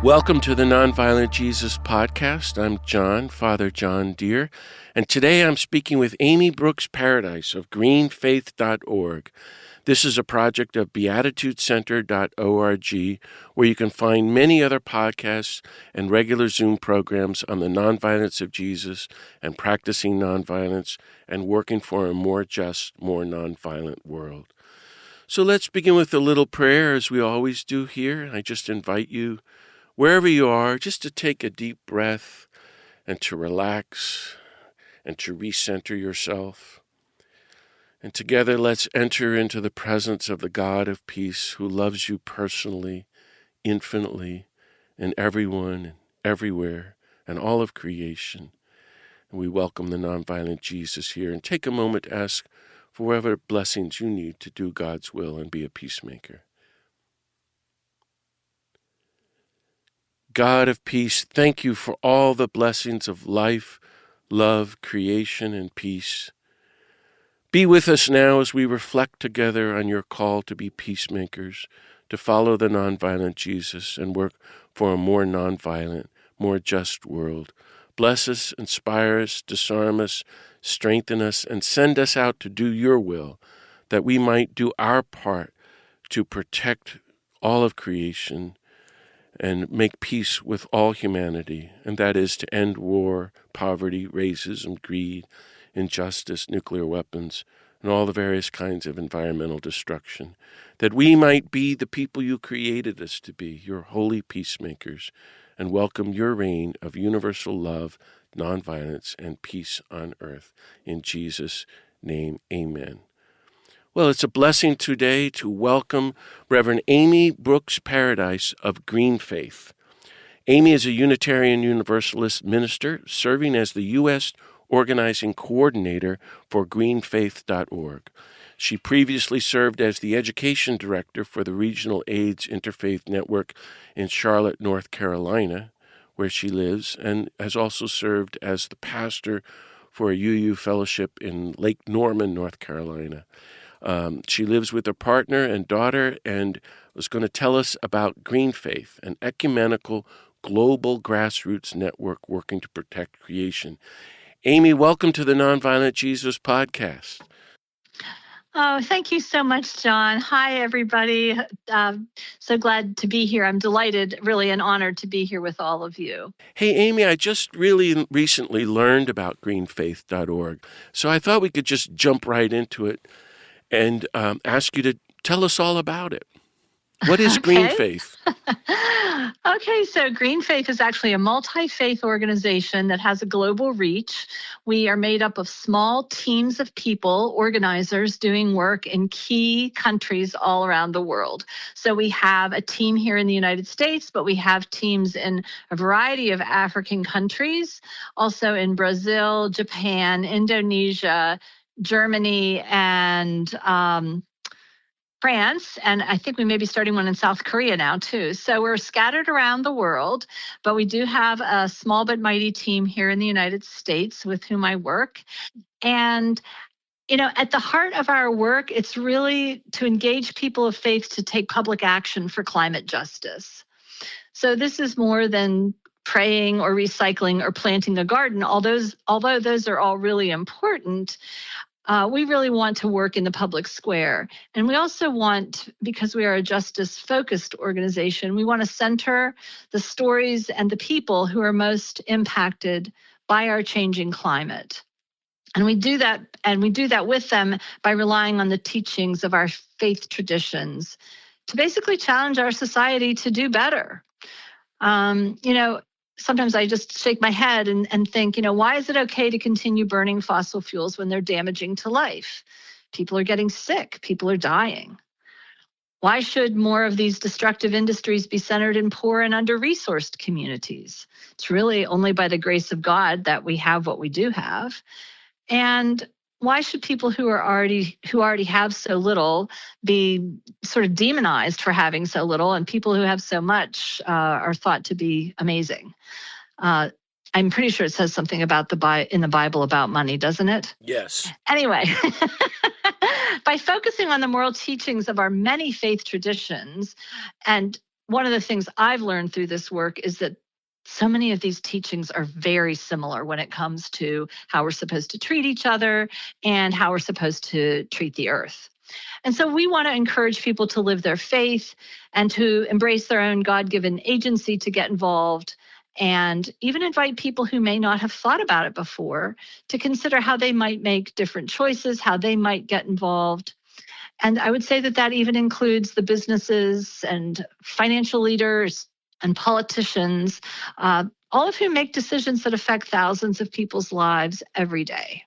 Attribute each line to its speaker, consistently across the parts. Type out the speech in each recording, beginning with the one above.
Speaker 1: Welcome to the Nonviolent Jesus Podcast. I'm John, Father John Deere, and today I'm speaking with Amy Brooks Paradise of Greenfaith.org. This is a project of beatitudecenter.org, where you can find many other podcasts and regular Zoom programs on the nonviolence of Jesus and practicing nonviolence and working for a more just, more nonviolent world. So let's begin with a little prayer, as we always do here. I just invite you, wherever you are, just to take a deep breath and to relax and to recenter yourself. And together, let's enter into the presence of the God of peace who loves you personally, infinitely, and everyone, and everywhere, and all of creation. And we welcome the nonviolent Jesus here and take a moment to ask for whatever blessings you need to do God's will and be a peacemaker. God of peace, thank you for all the blessings of life, love, creation, and peace. Be with us now as we reflect together on your call to be peacemakers, to follow the nonviolent Jesus and work for a more nonviolent, more just world. Bless us, inspire us, disarm us, strengthen us, and send us out to do your will, that we might do our part to protect all of creation and make peace with all humanity, and that is to end war, poverty, racism, greed, injustice, nuclear weapons, and all the various kinds of environmental destruction, that we might be the people you created us to be, your holy peacemakers, and welcome your reign of universal love, nonviolence, and peace on earth. In Jesus' name, amen. Well, it's a blessing today to welcome Reverend Amy Brooks Paradise of Greenfaith. Amy is a Unitarian Universalist minister serving as the U.S. Organizing Coordinator for Greenfaith.org. She previously served as the Education Director for the Regional AIDS Interfaith Network in Charlotte, North Carolina, where she lives, and has also served as the pastor for a UU fellowship in Lake Norman, North Carolina. She lives with her partner and daughter and was going to tell us about Greenfaith, an ecumenical global grassroots network working to protect creation. Amy, welcome to the Nonviolent Jesus Podcast.
Speaker 2: Oh, thank you so much, John. Hi, everybody. So glad to be here. I'm delighted, really and honored to be here with all of you.
Speaker 1: Hey, Amy, I just really recently learned about Greenfaith.org, so I thought we could just jump right into it and ask you to tell us all about it. What is Greenfaith?
Speaker 2: Okay, so Greenfaith is actually a multi-faith organization that has a global reach. We are made up of small teams of people, organizers, doing work in key countries all around the world. So we have a team here in the United States, but we have teams in a variety of African countries, also in Brazil, Japan, Indonesia, Germany, and France, and I think we may be starting one in South Korea now too. So we're scattered around the world, but we do have a small but mighty team here in the United States with whom I work. And at the heart of our work, it's really to engage people of faith to take public action for climate justice. So this is more than praying or recycling or planting a garden, although those are all really important. We really want to work in the public square. And we also want, because we are a justice-focused organization, we want to center the stories and the people who are most impacted by our changing climate. And we do that with them by relying on the teachings of our faith traditions to basically challenge our society to do better. Sometimes I just shake my head and think, why is it okay to continue burning fossil fuels when they're damaging to life? People are getting sick. People are dying. Why should more of these destructive industries be centered in poor and under-resourced communities? It's really only by the grace of God that we have what we do have. And why should people who already have so little be sort of demonized for having so little, and people who have so much are thought to be amazing? I'm pretty sure it says something about in the Bible about money, doesn't it?
Speaker 1: Yes.
Speaker 2: Anyway, by focusing on the moral teachings of our many faith traditions and one of the things I've learned through this work is that so many of these teachings are very similar when it comes to how we're supposed to treat each other and how we're supposed to treat the earth. And so we want to encourage people to live their faith and to embrace their own God-given agency to get involved, and even invite people who may not have thought about it before to consider how they might make different choices, how they might get involved. And I would say that that even includes the businesses and financial leaders and politicians, all of whom make decisions that affect thousands of people's lives every day.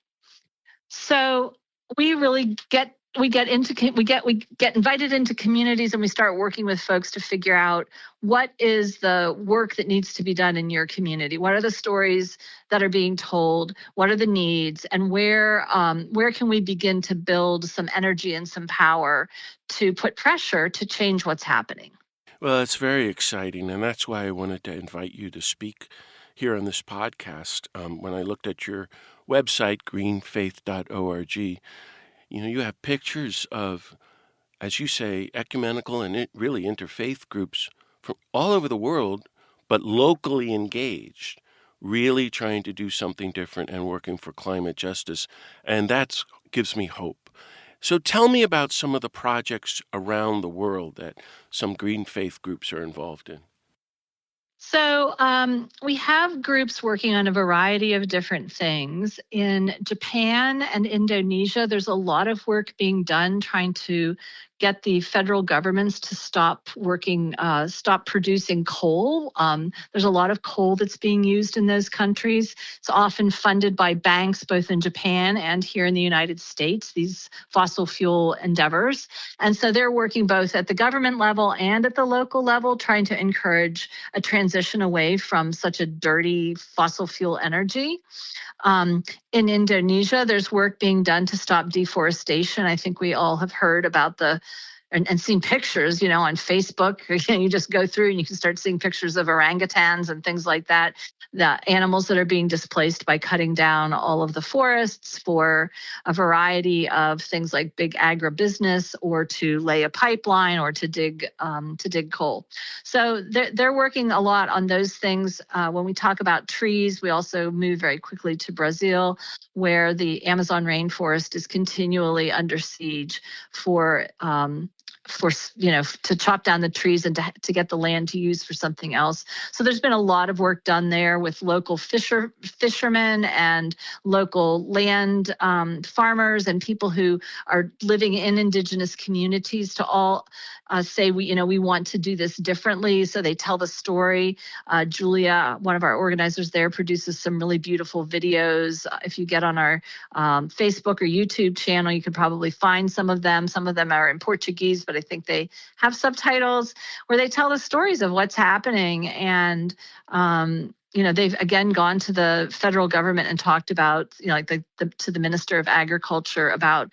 Speaker 2: So we really get we get invited into communities, and we start working with folks to figure out what is the work that needs to be done in your community. What are the stories that are being told? What are the needs? And where can we begin to build some energy and some power to put pressure to change what's happening?
Speaker 1: Well, it's very exciting, and that's why I wanted to invite you to speak here on this podcast. When I looked at your website, greenfaith.org, you have pictures of, as you say, ecumenical and really interfaith groups from all over the world, but locally engaged, really trying to do something different and working for climate justice. And that gives me hope. So tell me about some of the projects around the world that some green faith groups are involved in.
Speaker 2: So we have groups working on a variety of different things. In Japan and Indonesia, there's a lot of work being done trying to get the federal governments to stop producing coal. There's a lot of coal that's being used in those countries. It's often funded by banks, both in Japan and here in the United States, these fossil fuel endeavors. And so they're working both at the government level and at the local level, trying to encourage a transition away from such a dirty fossil fuel energy. In Indonesia, there's work being done to stop deforestation. I think we all have heard about and seen pictures, on Facebook. You just go through and you can start seeing pictures of orangutans and things like that, the animals that are being displaced by cutting down all of the forests for a variety of things like big agribusiness, or to lay a pipeline, or to dig coal. So they're working a lot on those things. When we talk about trees, we also move very quickly to Brazil, where the Amazon rainforest is continually under siege to chop down the trees and to get the land to use for something else. So there's been a lot of work done there with local fishermen and local land farmers and people who are living in indigenous communities to all say we want to do this differently. So they tell the story. Julia, one of our organizers there, produces some really beautiful videos. If you get on our Facebook or YouTube channel, you can probably find some of them. Some of them are in Portuguese, but I think they have subtitles where they tell the stories of what's happening. And they've again gone to the federal government and talked about, to the Minister of Agriculture about,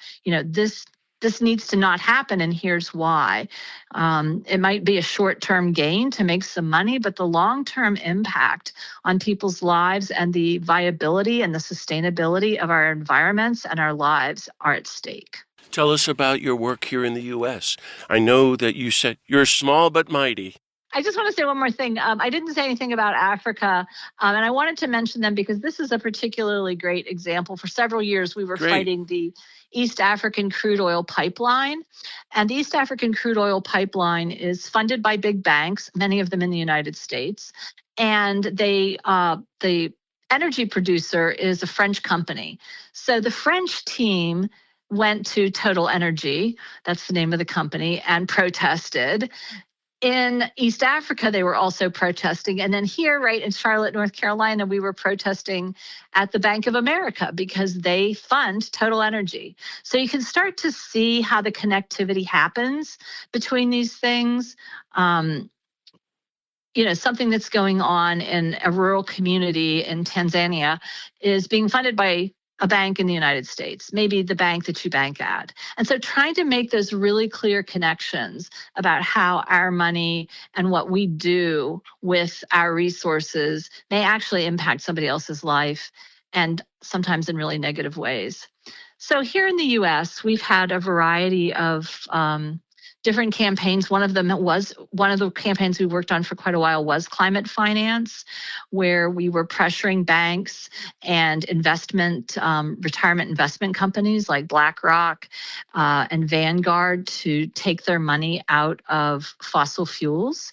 Speaker 2: this needs to not happen, and here's why. It might be a short-term gain to make some money, but the long-term impact on people's lives and the viability and the sustainability of our environments and our lives are at stake.
Speaker 1: Tell us about your work here in the U.S. I know that you said you're small but mighty.
Speaker 2: I just want to say one more thing. I didn't say anything about Africa, and I wanted to mention them because this is a particularly great example. For several years, we were fighting the East African crude oil pipeline, and the East African crude oil pipeline is funded by big banks, many of them in the United States, and the energy producer is a French company. So the French team went to Total Energy, that's the name of the company, and protested. In East Africa, they were also protesting. And then here, right in Charlotte, North Carolina, we were protesting at the Bank of America because they fund Total Energy. So you can start to see how the connectivity happens between these things. Something that's going on in a rural community in Tanzania is being funded by a bank in the United States, maybe the bank that you bank at. And so trying to make those really clear connections about how our money and what we do with our resources may actually impact somebody else's life, and sometimes in really negative ways. So here in the US, we've had a variety of different campaigns. One of the campaigns we worked on for quite a while was climate finance, where we were pressuring banks and retirement investment companies like BlackRock and Vanguard to take their money out of fossil fuels.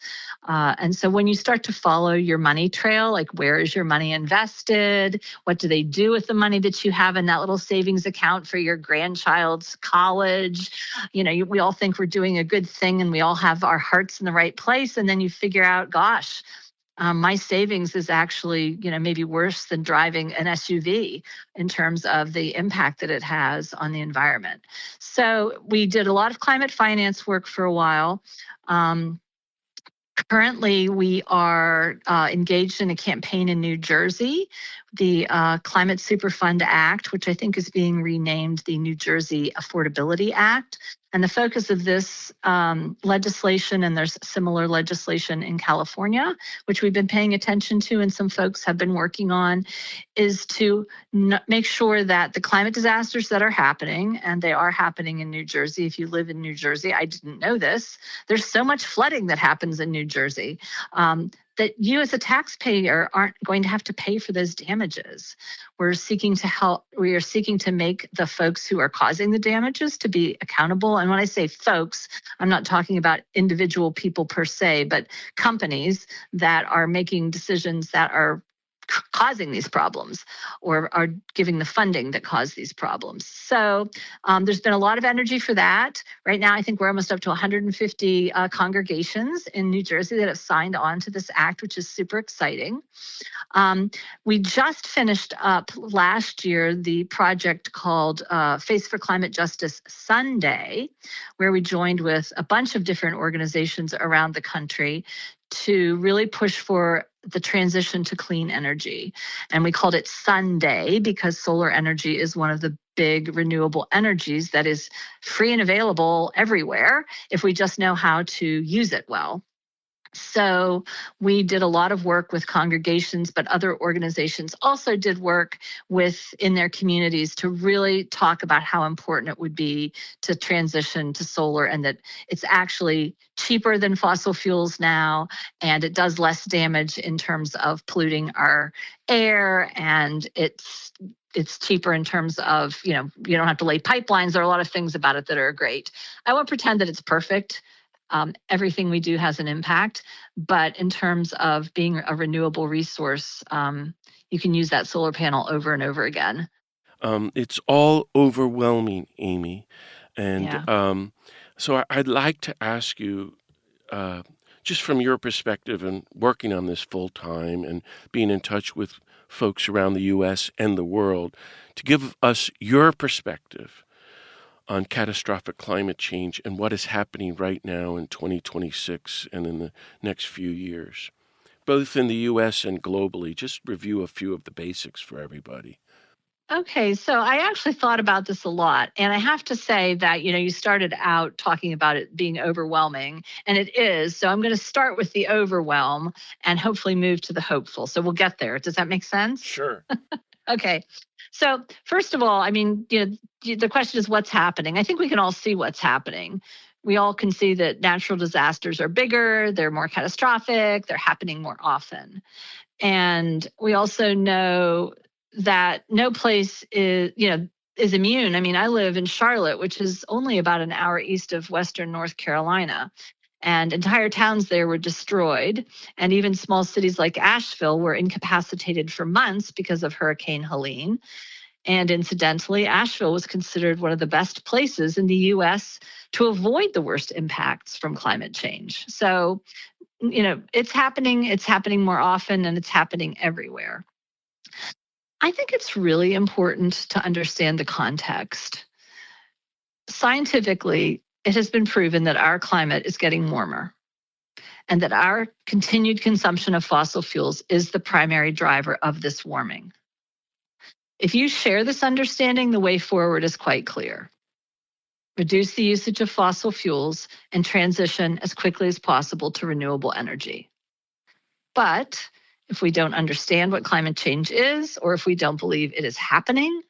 Speaker 2: And so when you start to follow your money trail, like where is your money invested? What do they do with the money that you have in that little savings account for your grandchild's college? We all think we're doing a good thing and we all have our hearts in the right place. And then you figure out, gosh, my savings is actually, maybe worse than driving an SUV in terms of the impact that it has on the environment. So we did a lot of climate finance work for a while. Currently, we are engaged in a campaign in New Jersey, the Climate Superfund Act, which I think is being renamed the New Jersey Affordability Act. And the focus of this legislation, and there's similar legislation in California, which we've been paying attention to and some folks have been working on, is to make sure that the climate disasters that are happening, and they are happening in New Jersey. If you live in New Jersey, I didn't know this, there's so much flooding that happens in New Jersey that you as a taxpayer aren't going to have to pay for those damages. We're seeking to help. We are seeking to make the folks who are causing the damages to be accountable. And when I say folks, I'm not talking about individual people per se, but companies that are making decisions that are causing these problems or are giving the funding that cause these problems. So there's been a lot of energy for that. Right now, I think we're almost up to 150 congregations in New Jersey that have signed on to this act, which is super exciting. We just finished up last year the project called Face for Climate Justice Sunday, where we joined with a bunch of different organizations around the country to really push for the transition to clean energy. And we called it Sunday because solar energy is one of the big renewable energies that is free and available everywhere if we just know how to use it well. So we did a lot of work with congregations, but other organizations also did work in their communities to really talk about how important it would be to transition to solar, and that it's actually cheaper than fossil fuels now, and it does less damage in terms of polluting our air, and it's cheaper in terms of, you don't have to lay pipelines. There are a lot of things about it that are great. I won't pretend that it's perfect. Everything we do has an impact, but in terms of being a renewable resource, you can use that solar panel over and over again.
Speaker 1: It's all overwhelming, Amy. And so I'd like to ask you, just from your perspective and working on this full time and being in touch with folks around the U.S. and the world, to give us your perspective on catastrophic climate change and what is happening right now in 2026 and in the next few years, both in the U.S. and globally. Just review a few of the basics for everybody.
Speaker 2: Okay, so I actually thought about this a lot, and I have to say that, you started out talking about it being overwhelming, and it is. So I'm going to start with the overwhelm and hopefully move to the hopeful. So we'll get there. Does that make sense?
Speaker 1: Sure.
Speaker 2: Okay. So first of all, the question is what's happening. I think we can all see what's happening. We all can see that natural disasters are bigger, they're more catastrophic, they're happening more often. And we also know that no place is immune. I live in Charlotte, which is only about an hour east of Western North Carolina. And entire towns there were destroyed. And even small cities like Asheville were incapacitated for months because of Hurricane Helene. And incidentally, Asheville was considered one of the best places in the U.S. to avoid the worst impacts from climate change. So, it's happening more often, and it's happening everywhere. I think it's really important to understand the context. Scientifically, it has been proven that our climate is getting warmer and that our continued consumption of fossil fuels is the primary driver of this warming. If you share this understanding, the way forward is quite clear. Reduce the usage of fossil fuels and transition as quickly as possible to renewable energy. But if we don't understand what climate change is, or if we don't believe it is happening,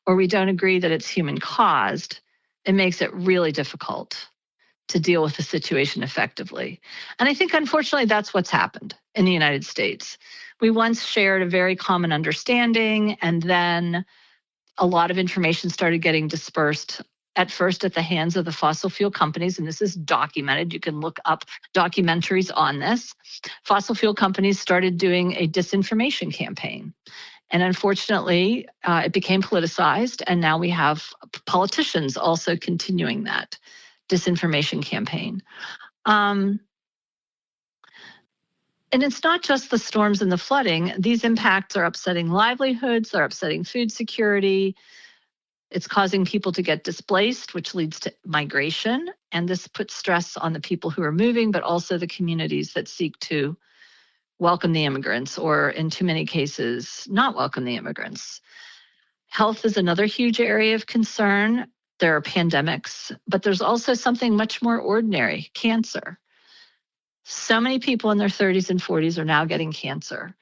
Speaker 2: or we don't agree that it's human caused, it makes it really difficult to deal with the situation effectively. And I think, unfortunately, that's what's happened in the United States. We once shared a very common understanding, and then a lot of information started getting dispersed, at first at the hands of the fossil fuel companies, and this is documented. You can look up documentaries on this. Fossil fuel companies started doing a disinformation campaign. And unfortunately, it became politicized, and now we have politicians also continuing that disinformation campaign. And it's not just the storms and the flooding. These impacts are upsetting livelihoods, they're upsetting food security. It's causing people to get displaced, which leads to migration. And this puts stress on the people who are moving, but also the communities that seek to welcome the immigrants, or in too many cases, not welcome the immigrants. Health is another huge area of concern. There are pandemics, but there's also something much more ordinary, cancer. So many people in their 30s and 40s are now getting cancer.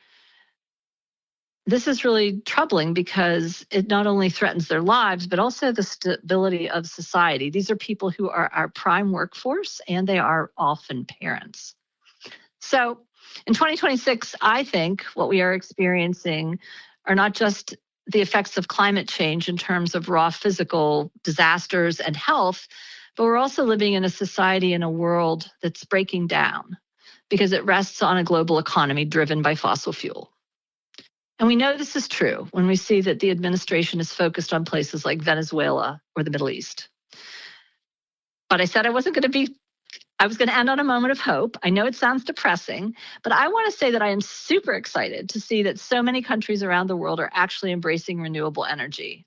Speaker 2: This is really troubling because it not only threatens their lives, but also the stability of society. These are people who are our prime workforce, and they are often parents. So in 2026, I think what we are experiencing are not just the effects of climate change in terms of raw physical disasters and health, but we're also living in a society and a world that's breaking down because it rests on a global economy driven by fossil fuel. And we know this is true when we see that the administration is focused on places like Venezuela or the Middle East. But I said I was going to end on a moment of hope. I know it sounds depressing, but I want to say that I am super excited to see that so many countries around the world are actually embracing renewable energy.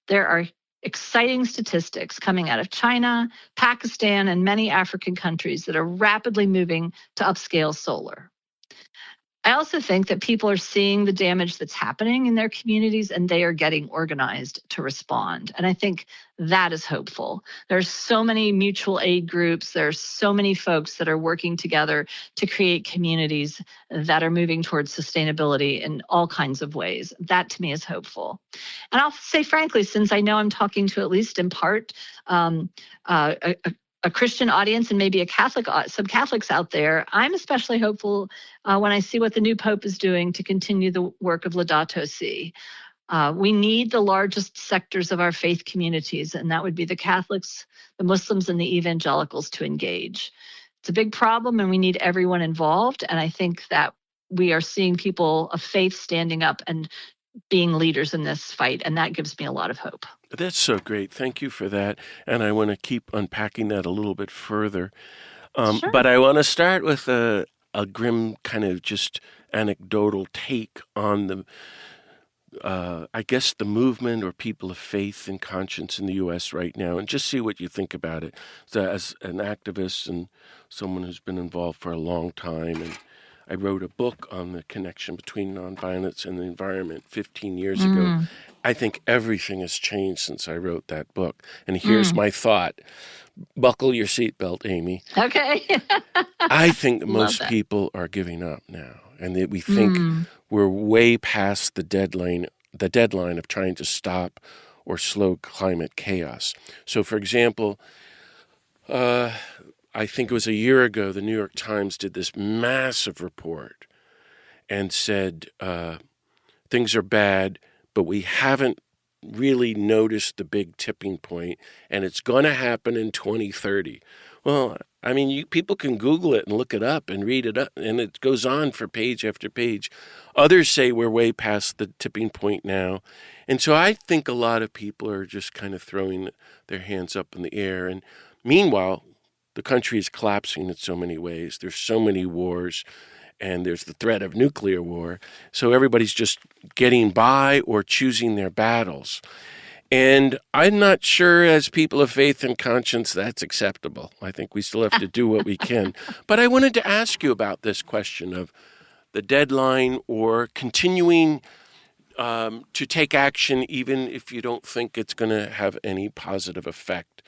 Speaker 2: There are exciting statistics coming out of China, Pakistan, and many African countries that are rapidly moving to upscale solar. I also think that people are seeing the damage that's happening in their communities, and they are getting organized to respond. And I think that is hopeful. There's so many mutual aid groups. There's so many folks that are working together to create communities that are moving towards sustainability in all kinds of ways. That to me is hopeful. And I'll say frankly, since I know I'm talking to at least in part a Christian audience and maybe some Catholics out there, I'm especially hopeful when I see what the new Pope is doing to continue the work of Laudato Si. We need the largest sectors of our faith communities, and that would be the Catholics, the Muslims, and the evangelicals to engage. It's a big problem, and we need everyone involved. And I think that we are seeing people of faith standing up and being leaders in this fight, and that gives me a lot of hope.
Speaker 1: That's so great. Thank you for that. And I want to keep unpacking that a little bit further.
Speaker 2: Sure.
Speaker 1: But I want to start with a grim kind of just anecdotal take on the, I guess, the movement or people of faith and conscience in the U.S. right now, and just see what you think about it. So as an activist and someone who's been involved for a long time, and I wrote a book on the connection between nonviolence and the environment 15 years ago. I think everything has changed since I wrote that book. And here's my thought. Buckle your seatbelt, Amy.
Speaker 2: Okay.
Speaker 1: I think that most people are giving up now, and that we think we're way past the deadline of trying to stop or slow climate chaos. So, for example, I think it was a year ago, the New York Times did this massive report and said things are bad, but we haven't really noticed the big tipping point, and it's going to happen in 2030. Well, I mean, people can Google it and look it up and read it up, and it goes on for page after page. Others say we're way past the tipping point now. And so I think a lot of people are just kind of throwing their hands up in the air. And meanwhile, the country is collapsing in so many ways. There's so many wars, and there's the threat of nuclear war. So everybody's just getting by or choosing their battles. And I'm not sure, as people of faith and conscience, that's acceptable. I think we still have to do what we can. But I wanted to ask you about this question of the deadline or continuing to take action even if you don't think it's going to have any positive effect.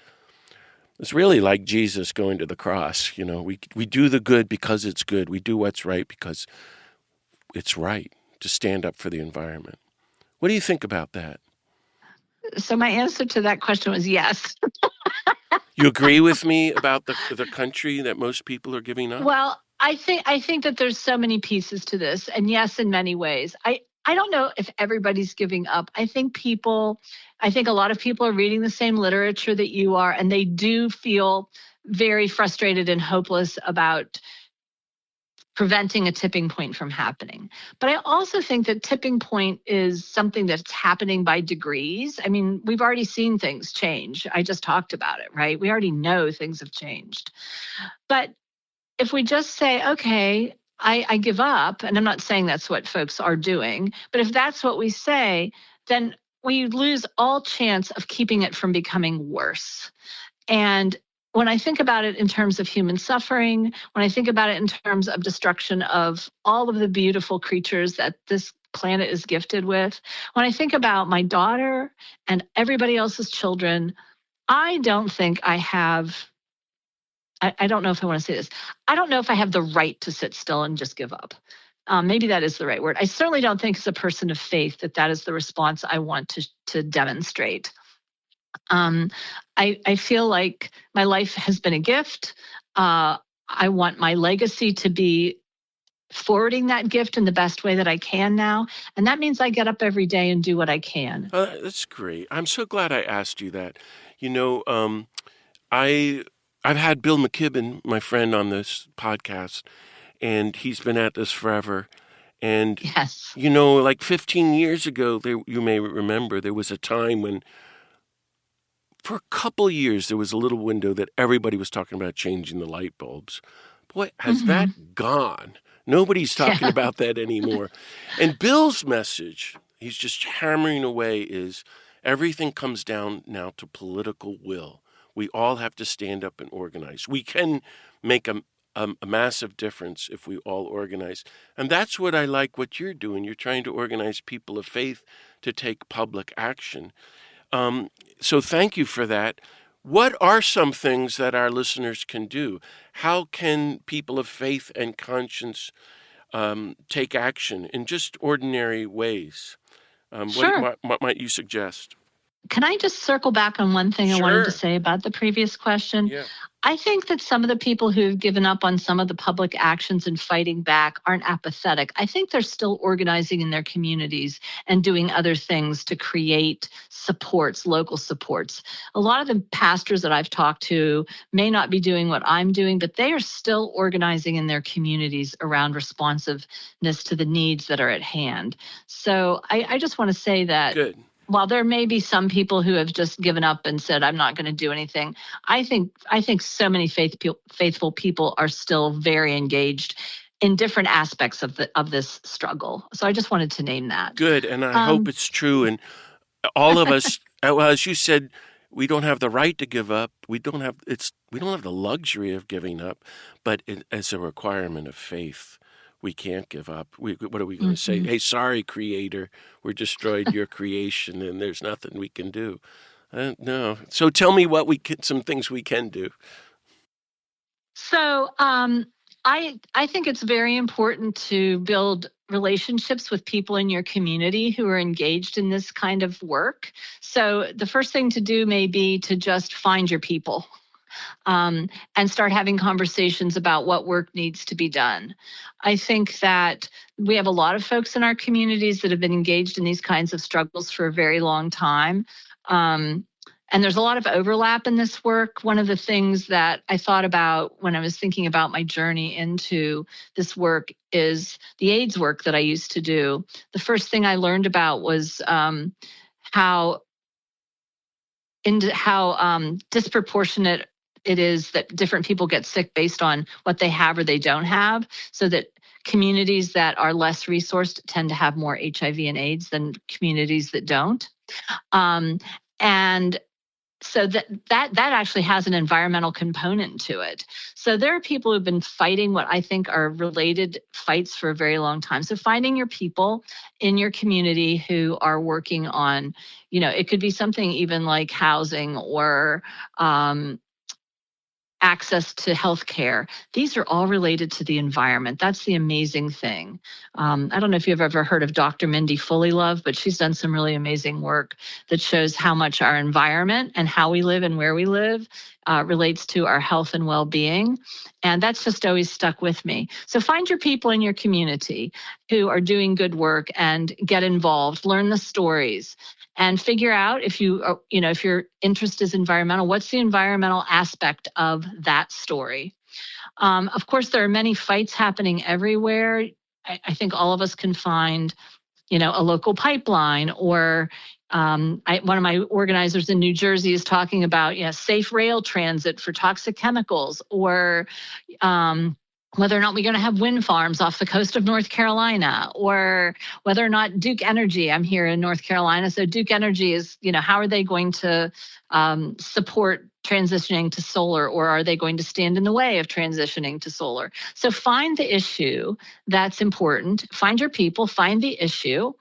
Speaker 1: It's really like Jesus going to the cross. You know, we do the good because it's good. We do what's right because it's right to stand up for the environment. What do you think about that?
Speaker 2: So my answer to that question was yes.
Speaker 1: You agree with me about the country that most people are giving up?
Speaker 2: Well, I think that there's so many pieces to this, and yes, in many ways. I don't know if everybody's giving up. I think a lot of people are reading the same literature that you are, and they do feel very frustrated and hopeless about preventing a tipping point from happening. But I also think that tipping point is something that's happening by degrees. I mean, we've already seen things change. I just talked about it, right? We already know things have changed. But if we just say, okay, I give up, and I'm not saying that's what folks are doing, but if that's what we say, then we lose all chance of keeping it from becoming worse. And when I think about it in terms of human suffering, when I think about it in terms of destruction of all of the beautiful creatures that this planet is gifted with, when I think about my daughter and everybody else's children, I don't think I have I don't know if I want to say this. I don't know if I have the right to sit still and just give up. Maybe that is the right word. I certainly don't think, as a person of faith, that that is the response I want to demonstrate. Um, I feel like my life has been a gift. I want my legacy to be forwarding that gift in the best way that I can now. And that means I get up every day and do what I can.
Speaker 1: That's great. I'm so glad I asked you that. You know, I I've had Bill McKibben, my friend, on this podcast, and he's been at this forever. And
Speaker 2: Yes.
Speaker 1: like 15 years ago, you may remember there was a time when, for a couple years, there was a little window that everybody was talking about changing the light bulbs. Boy, has
Speaker 2: Hmm.
Speaker 1: that gone? Nobody's talking
Speaker 2: Yeah.
Speaker 1: about that anymore. And Bill's message, he's just hammering away, is everything comes down now to political will. We all have to stand up and organize. We can make a massive difference if we all organize. And that's what I like what you're doing. You're trying to organize people of faith to take public action. So thank you for that. What are some things that our listeners can do? How can people of faith and conscience take action in just ordinary ways?
Speaker 2: Sure.
Speaker 1: What might you suggest?
Speaker 2: Can I just circle back on one thing I wanted to
Speaker 1: Sure.
Speaker 2: say about the previous question?
Speaker 1: Yeah.
Speaker 2: I think that some of the people who've given up on some of the public actions and fighting back aren't apathetic. I think they're still organizing in their communities and doing other things to create supports, local supports. A lot of the pastors that I've talked to may not be doing what I'm doing, but they are still organizing in their communities around responsiveness to the needs that are at hand. So I just want to say that
Speaker 1: Good.
Speaker 2: while there may be some people who have just given up and said, I'm not going to do anything, I think so many faithful people are still very engaged in different aspects of this struggle. So I just wanted to name that.
Speaker 1: Good. And I hope
Speaker 2: Um,
Speaker 1: it's true. And all of us, well, as you said, we don't have the right to give up. We don't have the luxury of giving up, but as a requirement of faith, we can't give up. What are we going to say?
Speaker 2: mhm.
Speaker 1: Hey, sorry, Creator, we destroyed your creation, and there's nothing we can do. No. So tell me some things we can do.
Speaker 2: So I think it's very important to build relationships with people in your community who are engaged in this kind of work. So the first thing to do may be to just find your people. And start having conversations about what work needs to be done. I think that we have a lot of folks in our communities that have been engaged in these kinds of struggles for a very long time. Um, and there's a lot of overlap in this work. One of the things that I thought about when I was thinking about my journey into this work is the AIDS work that I used to do. The first thing I learned about was how disproportionate it is that different people get sick based on what they have or they don't have, so that communities that are less resourced tend to have more HIV and AIDS than communities that don't. Um, and so that actually has an environmental component to it. So there are people who've been fighting what I think are related fights for a very long time. So finding your people in your community who are working on, it could be something even like housing or access to health care. These are all related to the environment. That's the amazing thing. I don't know if you've ever heard of Dr. Mindy Fullylove, but she's done some really amazing work that shows how much our environment and how we live and where we live relates to our health and well-being. And that's just always stuck with me. So find your people in your community who are doing good work and get involved, learn the stories, and figure out if if your interest is environmental, what's the environmental aspect of that story? Of course, there are many fights happening everywhere. I think all of us can find, a local pipeline, or one of my organizers in New Jersey is talking about safe rail transit for toxic chemicals, or whether or not we're going to have wind farms off the coast of North Carolina, or whether or not Duke Energy, I'm here in North Carolina, so Duke Energy is, how are they going to support transitioning to solar, or are they going to stand in the way of transitioning to solar? So find the issue that's important, find your people, find the issue,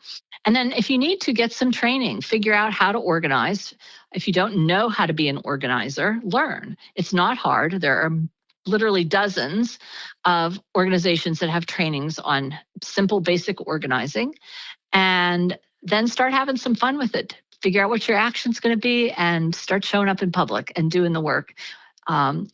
Speaker 2: and then if you need to, get some training, figure out how to organize. If you don't know how to be an organizer, learn. It's not hard. There are literally dozens of organizations that have trainings on simple, basic organizing, and then start having some fun with it. Figure out what your action's going to be and start showing up in public and doing the work.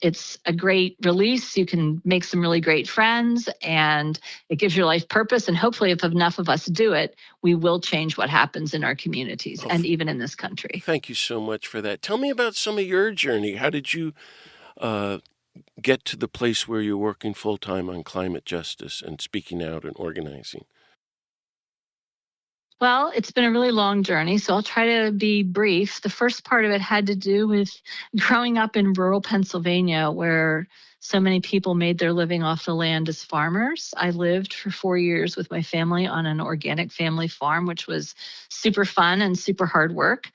Speaker 2: It's a great release. You can make some really great friends, and it gives your life purpose. And hopefully, if enough of us do it, we will change what happens in our communities and even in this country.
Speaker 1: Thank you so much for that. Tell me about some of your journey. How did you get to the place where you're working full-time on climate justice and speaking out and organizing?
Speaker 2: Well, it's been a really long journey, so I'll try to be brief. The first part of it had to do with growing up in rural Pennsylvania, where so many people made their living off the land as farmers. I lived for 4 years with my family on an organic family farm, which was super fun and super hard work.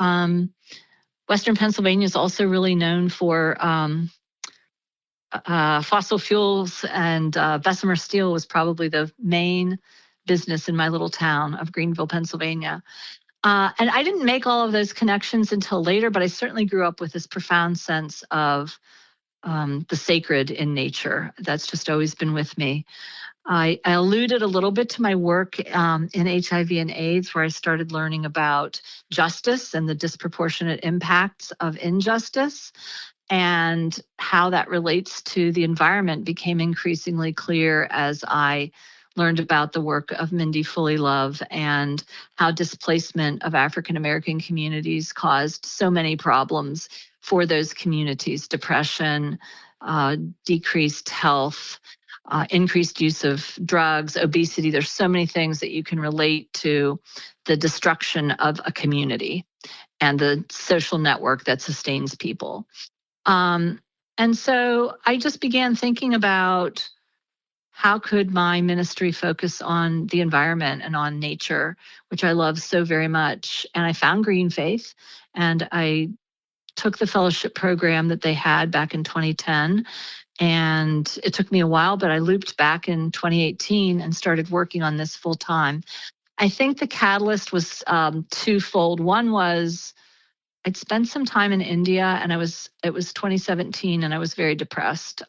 Speaker 2: Western Pennsylvania is also really known for fossil fuels, and Bessemer Steel was probably the main business in my little town of Greenville, Pennsylvania. And I didn't make all of those connections until later, but I certainly grew up with this profound sense of the sacred in nature. That's just always been with me. I alluded a little bit to my work in HIV and AIDS, where I started learning about justice and the disproportionate impacts of injustice, and how that relates to the environment became increasingly clear as I learned about the work of Mindy Fullylove and how displacement of African American communities caused so many problems for those communities: depression, decreased health, increased use of drugs, obesity. There's so many things that you can relate to the destruction of a community and the social network that sustains people. And so I just began thinking about how could my ministry focus on the environment and on nature, which I love so very much. And I found Greenfaith, and I took the fellowship program that they had back in 2010. And it took me a while, but I looped back in 2018 and started working on this full time. I think the catalyst was twofold. One was I'd spent some time in India, and it was 2017, and I was very depressed.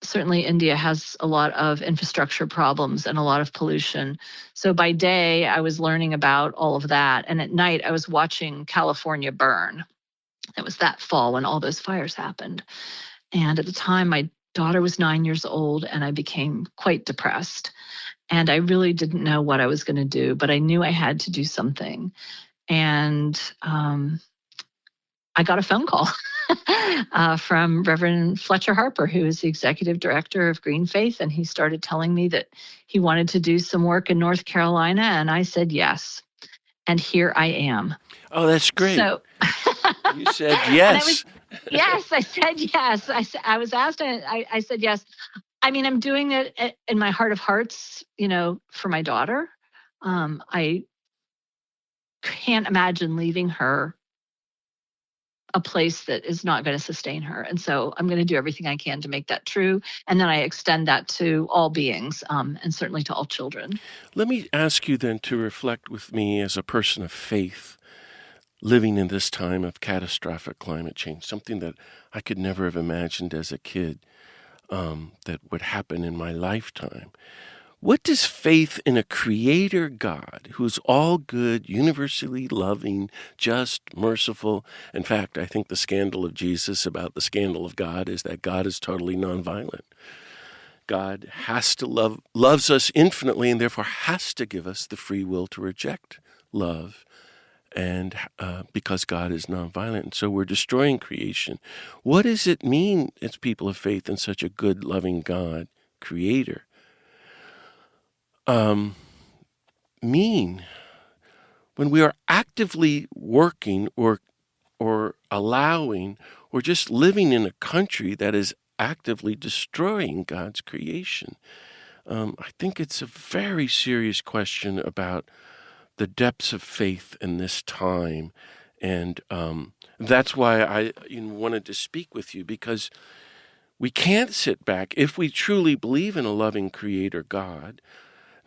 Speaker 2: Certainly India has a lot of infrastructure problems and a lot of pollution. So by day, I was learning about all of that. And at night, I was watching California burn. It was that fall when all those fires happened. And at the time, my daughter was 9 years old, and I became quite depressed. And I really didn't know what I was going to do, but I knew I had to do something. And I got a phone call from Reverend Fletcher Harper, who is the executive director of Greenfaith, and he started telling me that he wanted to do some work in North Carolina, and I said yes. And here I am.
Speaker 1: Oh, that's great.
Speaker 2: So
Speaker 1: you said yes.
Speaker 2: Yes, I said yes. I was asked, and I said yes. I mean, I'm doing it in my heart of hearts, for my daughter. I can't imagine leaving her a place that is not going to sustain her. And so I'm going to do everything I can to make that true. And then I extend that to all beings, and certainly to all children.
Speaker 1: Let me ask you then to reflect with me as a person of faith. living in this time of catastrophic climate change, something that I could never have imagined as a kid that would happen in my lifetime. What does faith in a creator God who's all good, universally loving, just, merciful? In fact, I think the scandal of Jesus about the scandal of God is that God is totally nonviolent. God loves us infinitely, and therefore has to give us the free will to reject love, and because God is nonviolent. And so we're destroying creation. What does it mean as people of faith in such a good, loving God, creator? Mean when we are actively working or allowing or just living in a country that is actively destroying God's creation? I think it's a very serious question about the depths of faith in this time. And that's why I wanted to speak with you, because we can't sit back if we truly believe in a loving creator God,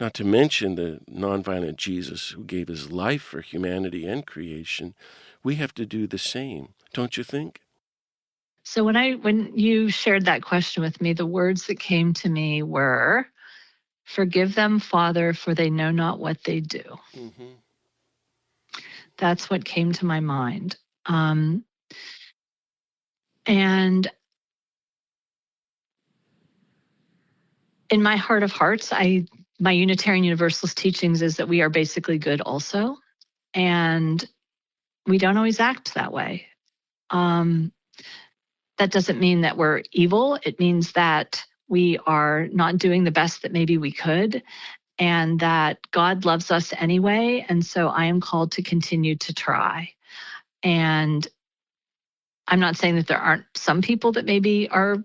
Speaker 1: not to mention the nonviolent Jesus who gave his life for humanity and creation. We have to do the same, don't you think?
Speaker 2: So when you shared that question with me, the words that came to me were, "Forgive them, Father, for they know not what they do."
Speaker 1: Mm-hmm.
Speaker 2: That's what came to my mind. And in my heart of hearts, my Unitarian Universalist teachings is that we are basically good also, and we don't always act that way. That doesn't mean that we're evil. It means that we are not doing the best that maybe we could, and that God loves us anyway. And so I am called to continue to try. And I'm not saying that there aren't some people that maybe are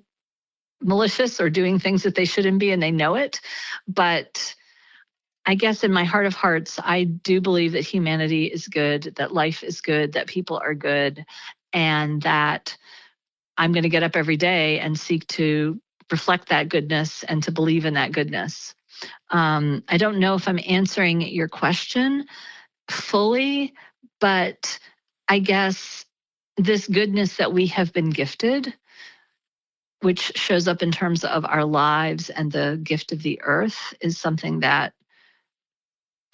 Speaker 2: malicious or doing things that they shouldn't be and they know it. But I guess in my heart of hearts, I do believe that humanity is good, that life is good, that people are good, and that I'm going to get up every day and seek to reflect that goodness and to believe in that goodness. I don't know if I'm answering your question fully, but I guess this goodness that we have been gifted, which shows up in terms of our lives and the gift of the earth, is something that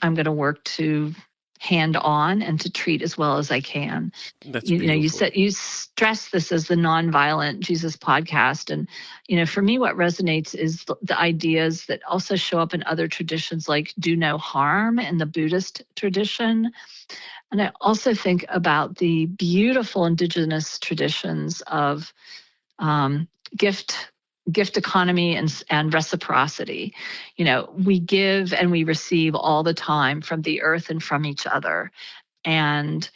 Speaker 2: I'm going to work to hand on and to treat as well as I can.
Speaker 1: That's
Speaker 2: You know,
Speaker 1: beautiful.
Speaker 2: you stress this as the nonviolent Jesus podcast, and for me, what resonates is the ideas that also show up in other traditions, like do no harm in the Buddhist tradition. And I also think about the beautiful indigenous traditions of gift economy and reciprocity. We give and we receive all the time from the earth and from each other. And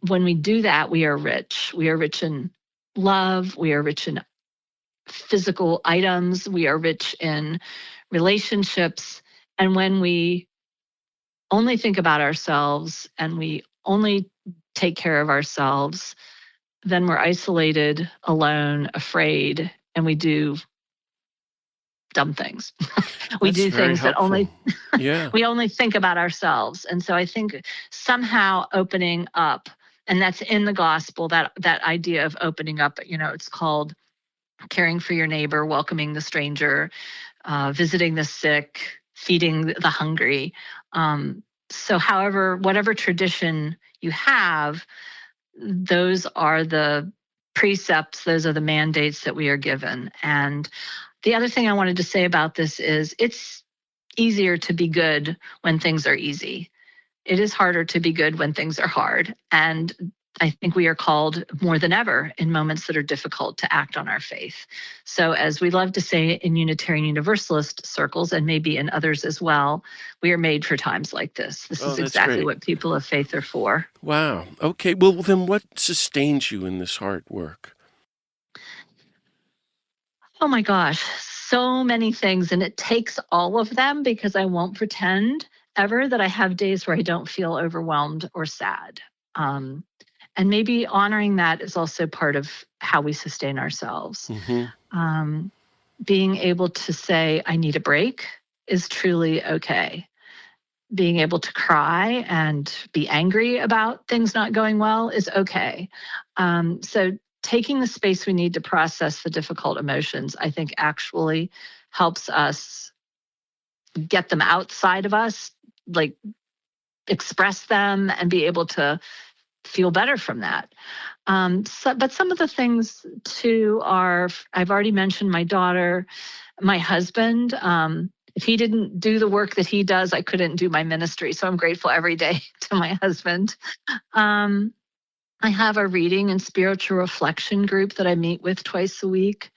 Speaker 2: when we do that, we are rich. We are rich in love. We are rich in physical items. We are rich in relationships. And when we only think about ourselves and we only take care of ourselves, then we're isolated, alone, afraid, and we do dumb things. We
Speaker 1: That's
Speaker 2: do
Speaker 1: very
Speaker 2: things that
Speaker 1: helpful. Yeah.
Speaker 2: we only think about ourselves. And so I think somehow opening up, and that's in the gospel, that idea of opening up, it's called caring for your neighbor, welcoming the stranger, visiting the sick, feeding the hungry. So whatever tradition you have, those are the precepts, those are the mandates that we are given. And the other thing I wanted to say about this is it's easier to be good when things are easy. It is harder to be good when things are hard. And I think we are called more than ever in moments that are difficult to act on our faith. So, as we love to say in Unitarian Universalist circles, and maybe in others as well, we are made for times like this. This
Speaker 1: Oh,
Speaker 2: is
Speaker 1: that's
Speaker 2: exactly
Speaker 1: great.
Speaker 2: what people of faith are for.
Speaker 1: Wow. Okay. Well, then what sustains you in this hard work?
Speaker 2: Oh my gosh, so many things. And it takes all of them, because I won't pretend ever that I have days where I don't feel overwhelmed or sad. And maybe honoring that is also part of how we sustain ourselves.
Speaker 1: Mm-hmm.
Speaker 2: Being able to say, I need a break, is truly okay. being able to cry and be angry about things not going well is okay. So taking the space we need to process the difficult emotions, I think actually helps us get them outside of us, like express them and be able to feel better from that. But some of the things too are, I've already mentioned my daughter, my husband. If he didn't do the work that he does, I couldn't do my ministry. So I'm grateful every day to my husband. I have a reading and spiritual reflection group that I meet with twice a week.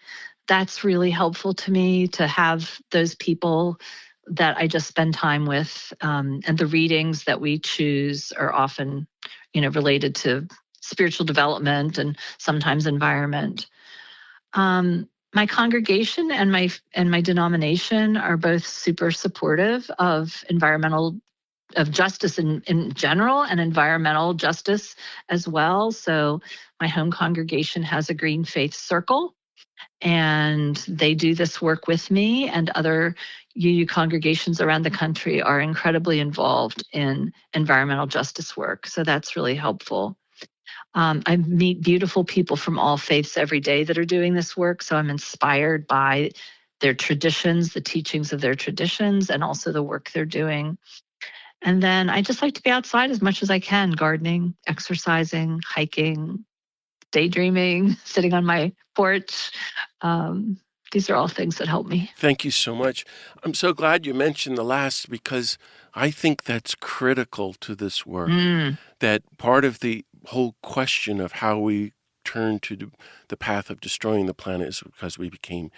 Speaker 2: That's really helpful to me to have those people that I just spend time with. And the readings that we choose are often, related to spiritual development and sometimes environment. My congregation and my denomination are both super supportive of justice in general and environmental justice as well. So my home congregation has a Greenfaith circle, and they do this work with me, and other UU congregations around the country are incredibly involved in environmental justice work. So that's really helpful. I meet beautiful people from all faiths every day that are doing this work. So I'm inspired by their traditions, the teachings of their traditions, and also the work they're doing. And then I just like to be outside as much as I can, gardening, exercising, hiking, daydreaming, sitting on my porch. These are all things that help me.
Speaker 1: Thank you so much. I'm so glad you mentioned the last, because I think that's critical to this work. That part of the whole question of how we turn to the path of destroying the planet is because we became,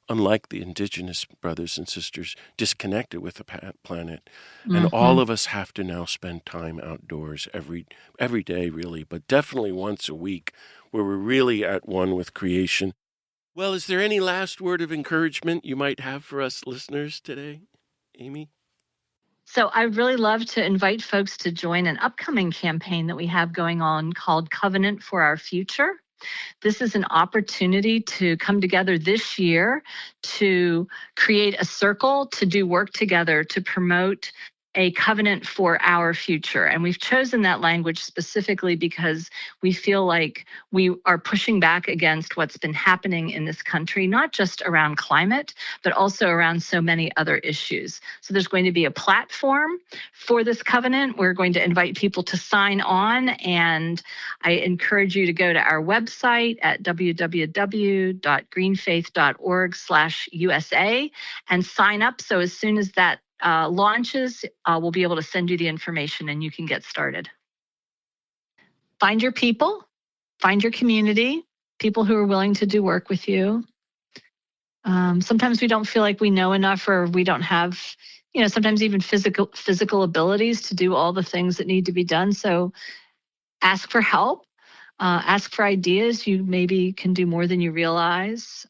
Speaker 1: unlike the indigenous brothers and sisters, disconnected with the planet. And all of us have to now spend time outdoors every day, really, but definitely once a week, where we're really at one with creation. Well, is there any last word of encouragement you might have for us listeners today, Amy?
Speaker 2: So I'd really love to invite folks to join an upcoming campaign that we have going on called Covenant for Our Future. This is an opportunity to come together this year to create a circle, to do work together, to promote a covenant for our future. And we've chosen that language specifically because we feel like we are pushing back against what's been happening in this country, not just around climate, but also around so many other issues. So there's going to be a platform for this covenant. We're going to invite people to sign on, and I encourage you to go to our website at www.greenfaith.org/USA and sign up. So as soon as that launches, we'll be able to send you the information and you can get started. Find your people, find your community, people who are willing to do work with you. Sometimes we don't feel like we know enough, or we don't have, sometimes even physical abilities to do all the things that need to be done. So ask for help, ask for ideas. You maybe can do more than you realize.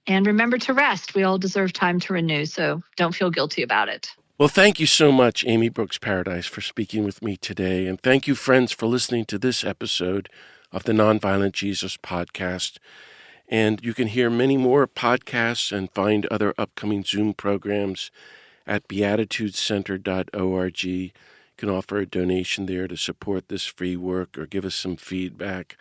Speaker 2: And remember to rest. We all deserve time to renew, so don't feel guilty about it.
Speaker 1: Well, thank you so much, Amy Brooks Paradise, for speaking with me today. And thank you, friends, for listening to this episode of the Nonviolent Jesus podcast. And you can hear many more podcasts and find other upcoming Zoom programs at beatitudecenter.org. You can offer a donation there to support this free work, or give us some feedback,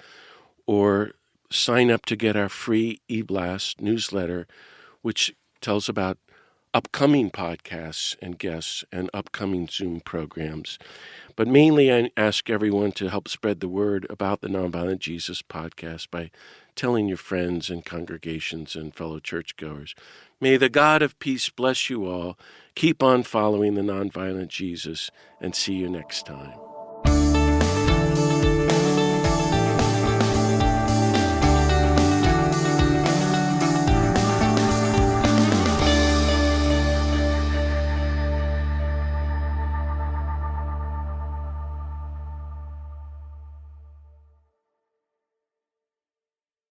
Speaker 1: or sign up to get our free e-blast newsletter, which tells about upcoming podcasts and guests and upcoming Zoom programs. But mainly, I ask everyone to help spread the word about the Nonviolent Jesus podcast by telling your friends and congregations and fellow churchgoers. May the God of peace bless you all. Keep on following the Nonviolent Jesus, and see you next time.